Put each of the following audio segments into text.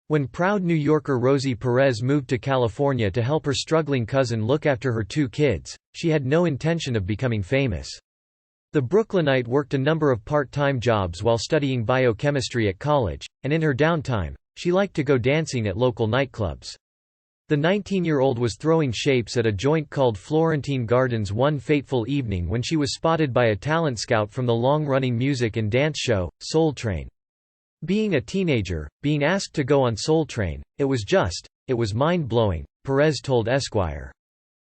When proud New Yorker Rosie Perez moved to California to help her struggling cousin look after her 2 kids, she had no intention of becoming famous. The Brooklynite worked a number of part-time jobs while studying biochemistry at college, and in her downtime, she liked to go dancing at local nightclubs. The 19-year-old was throwing shapes at a joint called Florentine Gardens one fateful evening when she was spotted by a talent scout from the long-running music and dance show, Soul Train. Being a teenager, being asked to go on Soul Train, it was mind-blowing, Perez told Esquire.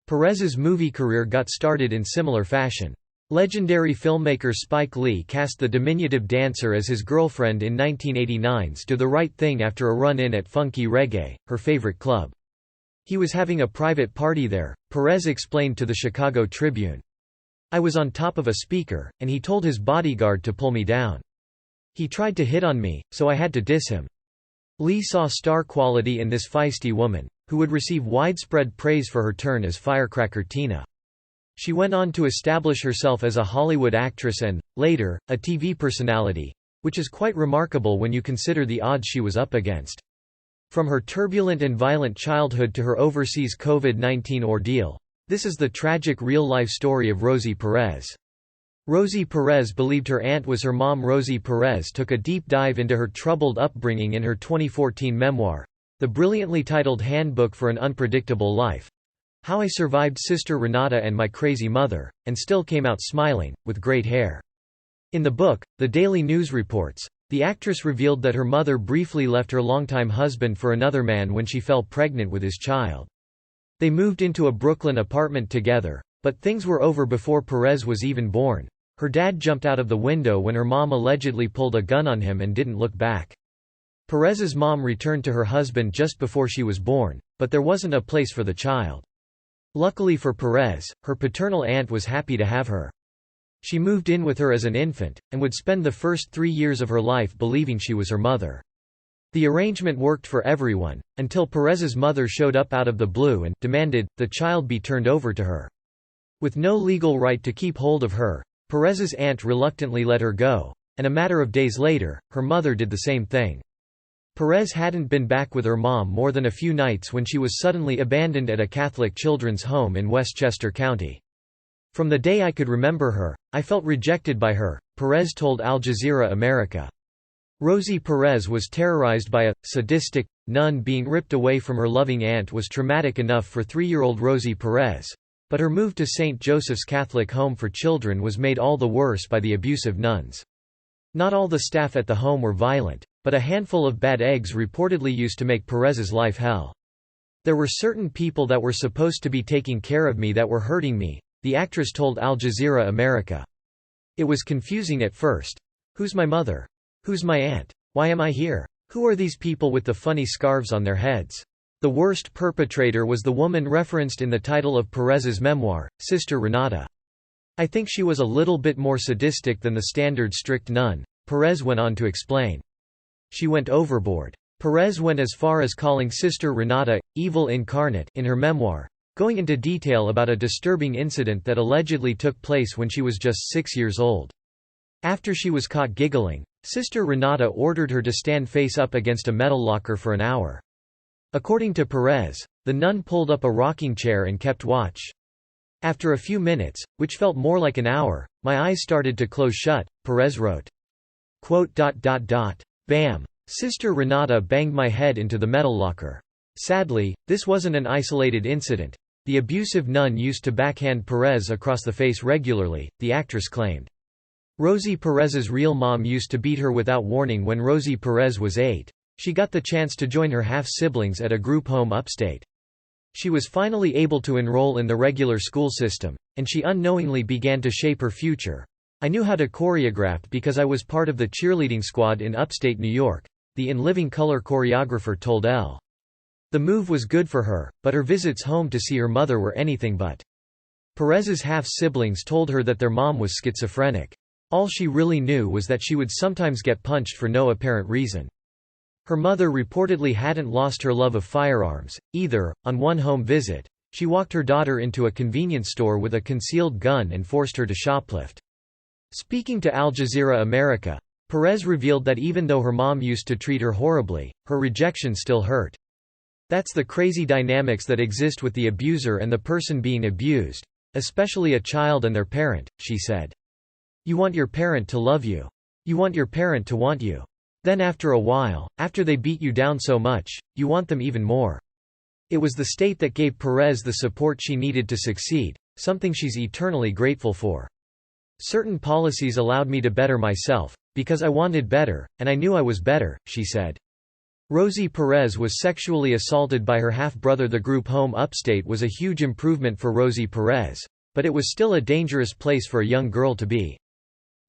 Perez's movie career got started in similar fashion. Legendary filmmaker Spike Lee cast the diminutive dancer as his girlfriend in 1989's Do the Right Thing after a run-in at Funky Reggae, her favorite club. He was having a private party there, Perez explained to the Chicago Tribune. I was on top of a speaker, and he told his bodyguard to pull me down. He tried to hit on me, so I had to diss him. Lee saw star quality in this feisty woman, who would receive widespread praise for her turn as Firecracker Tina. She went on to establish herself as a Hollywood actress and, later, a TV personality, which is quite remarkable when you consider the odds she was up against. From her turbulent and violent childhood to her overseas COVID-19 ordeal, this is the tragic real-life story of Rosie Perez. Rosie Perez believed her aunt was her mom. Rosie Perez took a deep dive into her troubled upbringing in her 2014 memoir, the brilliantly titled Handbook for an Unpredictable Life. How I Survived Sister Renata and My Crazy Mother, and Still Came Out Smiling, with Great Hair. In the book, The Daily News reports, the actress revealed that her mother briefly left her longtime husband for another man when she fell pregnant with his child. They moved into a Brooklyn apartment together, but things were over before Perez was even born. Her dad jumped out of the window when her mom allegedly pulled a gun on him and didn't look back. Perez's mom returned to her husband just before she was born, but there wasn't a place for the child. Luckily for Perez, her paternal aunt was happy to have her. She moved in with her as an infant, and would spend the first 3 years of her life believing she was her mother. The arrangement worked for everyone, until Perez's mother showed up out of the blue and demanded the child be turned over to her. With no legal right to keep hold of her, Perez's aunt reluctantly let her go, and a matter of days later, her mother did the same thing. Perez hadn't been back with her mom more than a few nights when she was suddenly abandoned at a Catholic children's home in Westchester County. From the day I could remember her, I felt rejected by her, Perez told Al Jazeera America. Rosie Perez was terrorized by a sadistic nun being ripped away from her loving aunt was traumatic enough for 3-year-old Rosie Perez, but her move to St. Joseph's Catholic Home for Children was made all the worse by the abusive nuns. Not all the staff at the home were violent, but a handful of bad eggs reportedly used to make Perez's life hell. There were certain people that were supposed to be taking care of me that were hurting me, the actress told Al Jazeera America. It was confusing at first. Who's my mother? Who's my aunt? Why am I here? Who are these people with the funny scarves on their heads? The worst perpetrator was the woman referenced in the title of Perez's memoir, Sister Renata. I think she was a little bit more sadistic than the standard strict nun, Perez went on to explain. She went overboard. Perez went as far as calling Sister Renata, evil incarnate, in her memoir, going into detail about a disturbing incident that allegedly took place when she was just 6 years old. After she was caught giggling, Sister Renata ordered her to stand face up against a metal locker for an hour. According to Perez, the nun pulled up a rocking chair and kept watch. After a few minutes, which felt more like an hour, my eyes started to close shut, Perez wrote. Bam! Sister Renata banged my head into the metal locker. Sadly, this wasn't an isolated incident. The abusive nun used to backhand Perez across the face regularly, the actress claimed. Rosie Perez's real mom used to beat her without warning when Rosie Perez was 8. She got the chance to join her half-siblings at a group home upstate. She was finally able to enroll in the regular school system, and she unknowingly began to shape her future. I knew how to choreograph because I was part of the cheerleading squad in upstate New York, the In Living Color choreographer told Elle. The move was good for her, but her visits home to see her mother were anything but. Perez's half-siblings told her that their mom was schizophrenic. All she really knew was that she would sometimes get punched for no apparent reason. Her mother reportedly hadn't lost her love of firearms, either. On one home visit, she walked her daughter into a convenience store with a concealed gun and forced her to shoplift. Speaking to Al Jazeera America, Perez revealed that even though her mom used to treat her horribly, her rejection still hurt. "That's the crazy dynamics that exist with the abuser and the person being abused, especially a child and their parent," she said. "You want your parent to love you. You want your parent to want you. Then after a while, after they beat you down so much, you want them even more." It was the state that gave Perez the support she needed to succeed, something she's eternally grateful for. "Certain policies allowed me to better myself, because I wanted better, and I knew I was better," she said. Rosie Perez was sexually assaulted by her half-brother. The group home upstate was a huge improvement for Rosie Perez, but it was still a dangerous place for a young girl to be.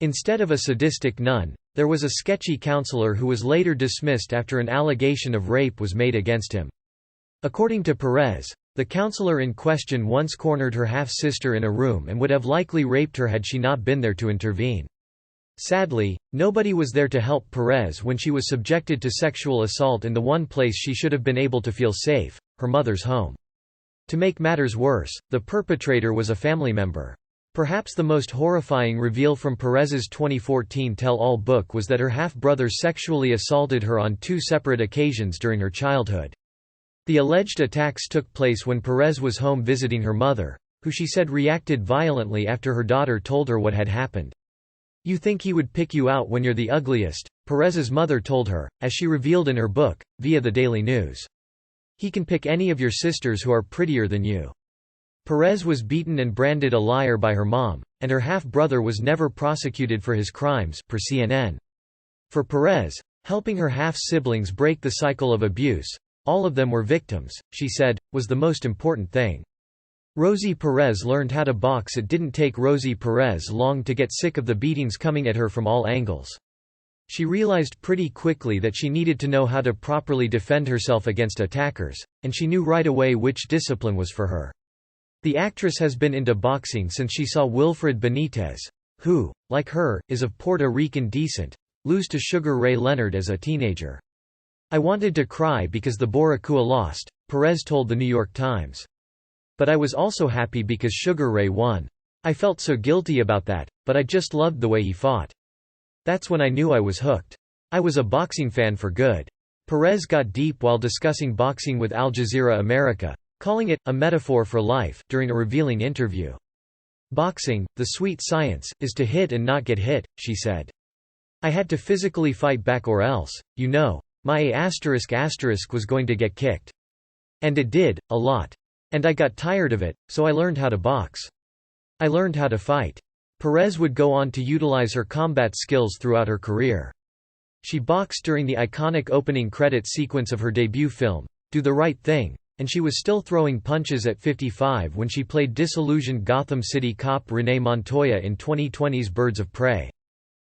Instead of a sadistic nun, there was a sketchy counselor who was later dismissed after an allegation of rape was made against him. According to Perez, the counselor in question once cornered her half-sister in a room and would have likely raped her had she not been there to intervene. Sadly, nobody was there to help Perez when she was subjected to sexual assault in the one place she should have been able to feel safe, her mother's home. To make matters worse, the perpetrator was a family member. Perhaps the most horrifying reveal from Perez's 2014 tell-all book was that her half-brother sexually assaulted her on 2 separate occasions during her childhood. The alleged attacks took place when Perez was home visiting her mother, who she said reacted violently after her daughter told her what had happened. "You think he would pick you out when you're the ugliest," Perez's mother told her, as she revealed in her book, via the Daily News. "He can pick any of your sisters who are prettier than you." Perez was beaten and branded a liar by her mom, and her half-brother was never prosecuted for his crimes, per CNN. For Perez, helping her half-siblings break the cycle of abuse, all of them were victims, she said, was the most important thing. Rosie Perez learned how to box. It didn't take Rosie Perez long to get sick of the beatings coming at her from all angles. She realized pretty quickly that she needed to know how to properly defend herself against attackers, and she knew right away which discipline was for her. The actress has been into boxing since she saw Wilfred Benitez, who, like her, is of Puerto Rican descent, lose to Sugar Ray Leonard as a teenager. "I wanted to cry because the Boricua lost," Perez told the New York Times. "But I was also happy because Sugar Ray won. I felt so guilty about that, but I just loved the way he fought. That's when I knew I was hooked. I was a boxing fan for good." Perez got deep while discussing boxing with Al Jazeera America, calling it a metaphor for life, during a revealing interview. "Boxing, the sweet science, is to hit and not get hit," she said. "I had to physically fight back or else, my A** was going to get kicked. And it did, a lot. And I got tired of it, so I learned how to box. I learned how to fight." Perez would go on to utilize her combat skills throughout her career. She boxed during the iconic opening credits sequence of her debut film, Do the Right Thing, and she was still throwing punches at 55 when she played disillusioned Gotham City cop Renee Montoya in 2020's Birds of Prey.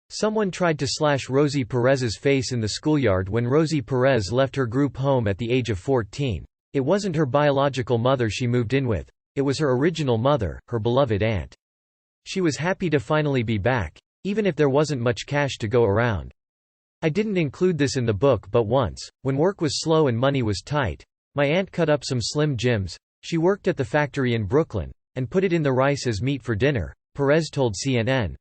Someone tried to slash Rosie Perez's face in the schoolyard when Rosie Perez left her group home at the age of 14. It wasn't her biological mother she moved in with. It was her original mother, her beloved aunt. She was happy to finally be back, even if there wasn't much cash to go around. "I didn't include this in the book, but once, when work was slow and money was tight, my aunt cut up some Slim Jims. She worked at the factory in Brooklyn, and put it in the rice as meat for dinner," Perez told CNN.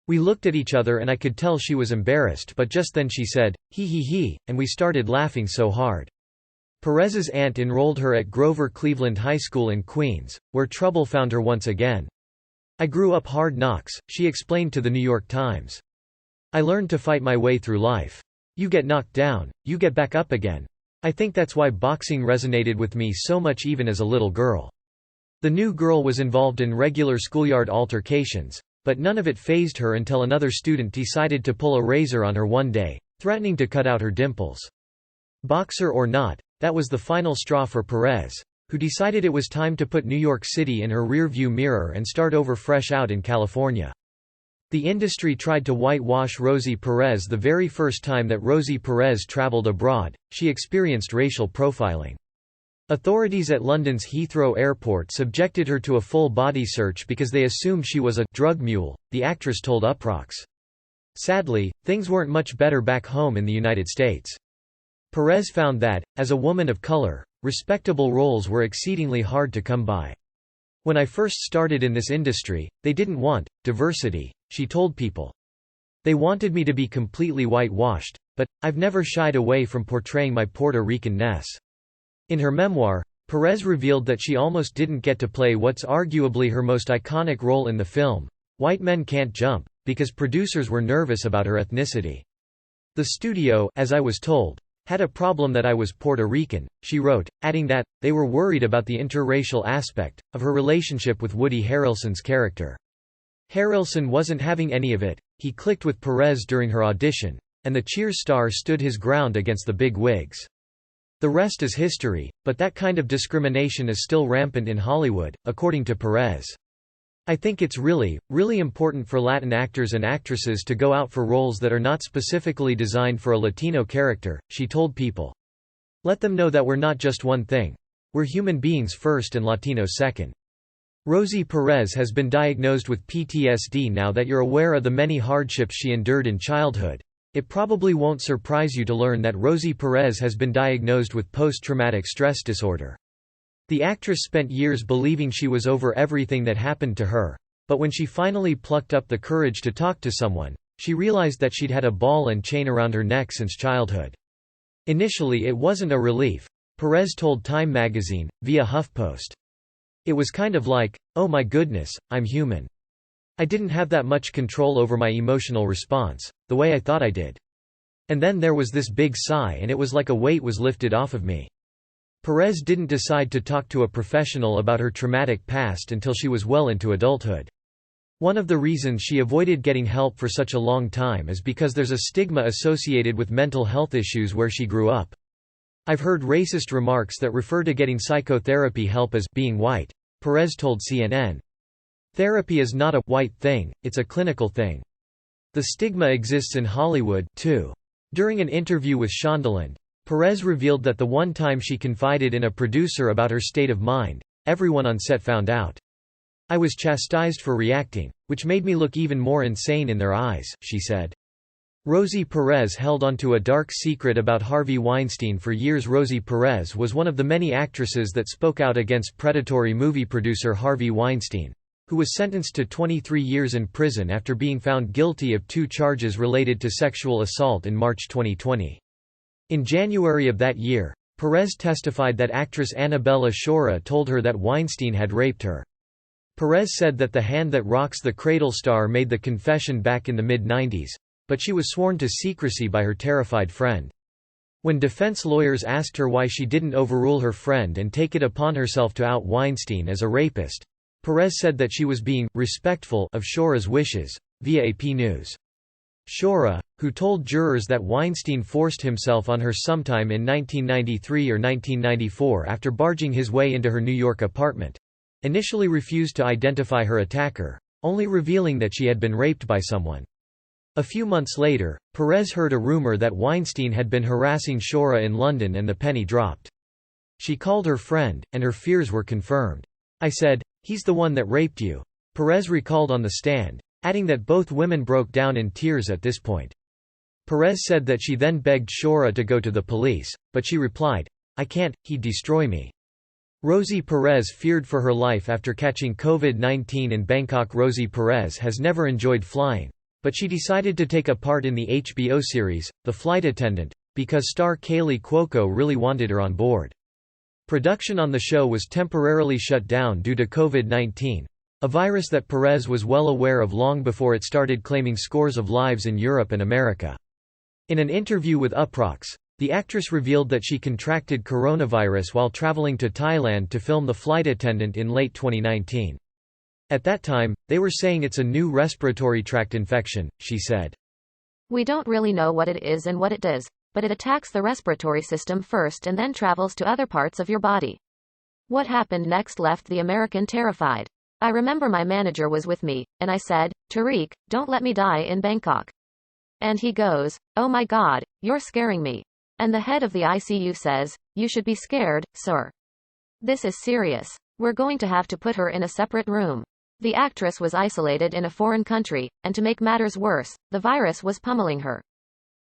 "We looked at each other and I could tell she was embarrassed, but just then she said, 'He,' and we started laughing so hard." Perez's aunt enrolled her at Grover Cleveland High School in Queens, where trouble found her once again. "I grew up hard knocks," she explained to the New York Times. "I learned to fight my way through life. You get knocked down, you get back up again. I think that's why boxing resonated with me so much even as a little girl." The new girl was involved in regular schoolyard altercations, but none of it fazed her until another student decided to pull a razor on her one day, threatening to cut out her dimples. Boxer or not, that was the final straw for Perez, who decided it was time to put New York City in her rearview mirror and start over fresh out in California. The industry tried to whitewash Rosie Perez. The very first time that Rosie Perez traveled abroad, she experienced racial profiling. Authorities at London's Heathrow Airport subjected her to a full-body search because they assumed she was a «drug mule», the actress told Uproxx. Sadly, things weren't much better back home in the United States. Perez found that, as a woman of color, respectable roles were exceedingly hard to come by. "When I first started in this industry, they didn't want diversity," she told People. They wanted me to be completely whitewashed, but I've never shied away from portraying my Puerto Rican-ness." In her memoir, Perez revealed that she almost didn't get to play what's arguably her most iconic role in the film, White Men Can't Jump, because producers were nervous about her ethnicity. "The studio, as I was told, had a problem that I was Puerto Rican," she wrote, adding that, they were worried about the interracial aspect of her relationship with Woody Harrelson's character. Harrelson wasn't having any of it. He clicked with Perez during her audition, and the Cheers star stood his ground against the big wigs. "The rest is history, but that kind of discrimination is still rampant in Hollywood," according to Perez. "I think it's really, really important for Latin actors and actresses to go out for roles that are not specifically designed for a Latino character," she told People. "Let them know that we're not just one thing. We're human beings first and Latinos second." Rosie Perez has been diagnosed with PTSD. Now that you're aware of the many hardships she endured in childhood, it probably won't surprise you to learn that Rosie Perez has been diagnosed with post-traumatic stress disorder. The actress spent years believing she was over everything that happened to her, but when she finally plucked up the courage to talk to someone, she realized that she'd had a ball and chain around her neck since childhood. Initially it wasn't a relief, Perez told Time magazine, via HuffPost. "It was kind of like, oh my goodness, I'm human. I didn't have that much control over my emotional response, the way I thought I did. And then there was this big sigh and it was like a weight was lifted off of me." Perez didn't decide to talk to a professional about her traumatic past until she was well into adulthood. One of the reasons she avoided getting help for such a long time is because there's a stigma associated with mental health issues where she grew up. "I've heard racist remarks that refer to getting psychotherapy help as being white," Perez told CNN. "Therapy is not a white thing, it's a clinical thing. The stigma exists in Hollywood, too." During an interview with Shondaland, Perez revealed that the one time she confided in a producer about her state of mind, everyone on set found out. "I was chastised for reacting, which made me look even more insane in their eyes," she said. Rosie Perez held onto a dark secret about Harvey Weinstein for years. Rosie Perez was one of the many actresses that spoke out against predatory movie producer Harvey Weinstein, who was sentenced to 23 years in prison after being found guilty of 2 charges related to sexual assault in March 2020. In January of that year, Perez testified that actress Annabella Sciorra told her that Weinstein had raped her. Perez said that The Hand That Rocks the Cradle star made the confession back in the mid-90s, but she was sworn to secrecy by her terrified friend. When defense lawyers asked her why she didn't overrule her friend and take it upon herself to out Weinstein as a rapist, Perez said that she was being respectful of Sciorra's wishes, via AP News. Sciorra, who told jurors that Weinstein forced himself on her sometime in 1993 or 1994 after barging his way into her New York apartment, initially refused to identify her attacker, only revealing that she had been raped by someone. A few months later, Perez heard a rumor that Weinstein had been harassing Sciorra in London and the penny dropped. She called her friend, and her fears were confirmed. "I said, he's the one that raped you," Perez recalled on the stand, adding that both women broke down in tears at this point. Perez said that she then begged Sciorra to go to the police, but she replied, "I can't, he'd destroy me." Rosie Perez feared for her life after catching COVID-19 in Bangkok. Rosie Perez has never enjoyed flying, but she decided to take a part in the HBO series, The Flight Attendant, because star Kaylee Cuoco really wanted her on board. Production on the show was temporarily shut down due to COVID-19, a virus that Perez was well aware of long before it started claiming scores of lives in Europe and America. In an interview with Uproxx, the actress revealed that she contracted coronavirus while traveling to Thailand to film The Flight Attendant in late 2019. At that time, they were saying it's a new respiratory tract infection, she said. "We don't really know what it is and what it does, but it attacks the respiratory system first and then travels to other parts of your body." What happened next left the American terrified. "I remember my manager was with me, and I said, 'Tariq, don't let me die in Bangkok.' And he goes, 'Oh my God, you're scaring me.' And the head of the ICU says, 'You should be scared, sir. This is serious. We're going to have to put her in a separate room.'" The actress was isolated in a foreign country, and to make matters worse, the virus was pummeling her.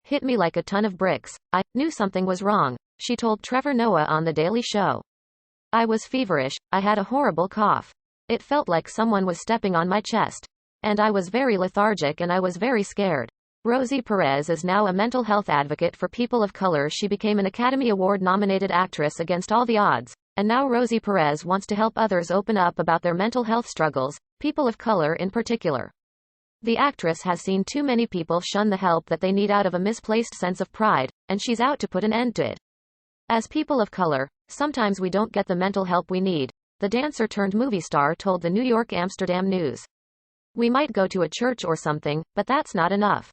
"Hit me like a ton of bricks. I knew something was wrong," she told Trevor Noah on The Daily Show. "I was feverish, I had a horrible cough. It felt like someone was stepping on my chest. And I was very lethargic and I was very scared. Rosie Perez is now a mental health advocate for people of color. She became an Academy Award-nominated actress against all the odds, and now Rosie Perez wants to help others open up about their mental health struggles, people of color in particular. The actress has seen too many people shun the help that they need out of a misplaced sense of pride, and she's out to put an end to it. As people of color, sometimes we don't get the mental help we need, the dancer-turned-movie star told the New York Amsterdam News. We might go to a church or something, but that's not enough.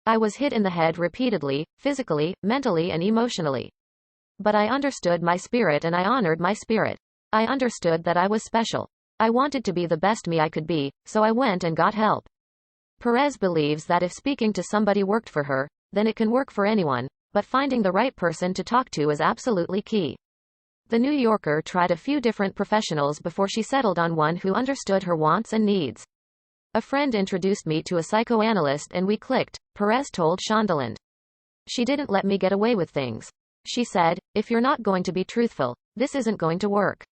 I was hit in the head repeatedly, physically, mentally and emotionally. But I understood my spirit and I honored my spirit. I understood that I was special. I wanted to be the best me I could be, so I went and got help. Perez believes that if speaking to somebody worked for her, then it can work for anyone, but finding the right person to talk to is absolutely key. The New Yorker tried a few different professionals before she settled on one who understood her wants and needs. A friend introduced me to a psychoanalyst and we clicked, Perez told Shondaland. She didn't let me get away with things. She said, if you're not going to be truthful, this isn't going to work.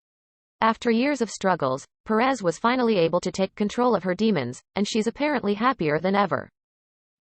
After years of struggles, Perez was finally able to take control of her demons, and she's apparently happier than ever.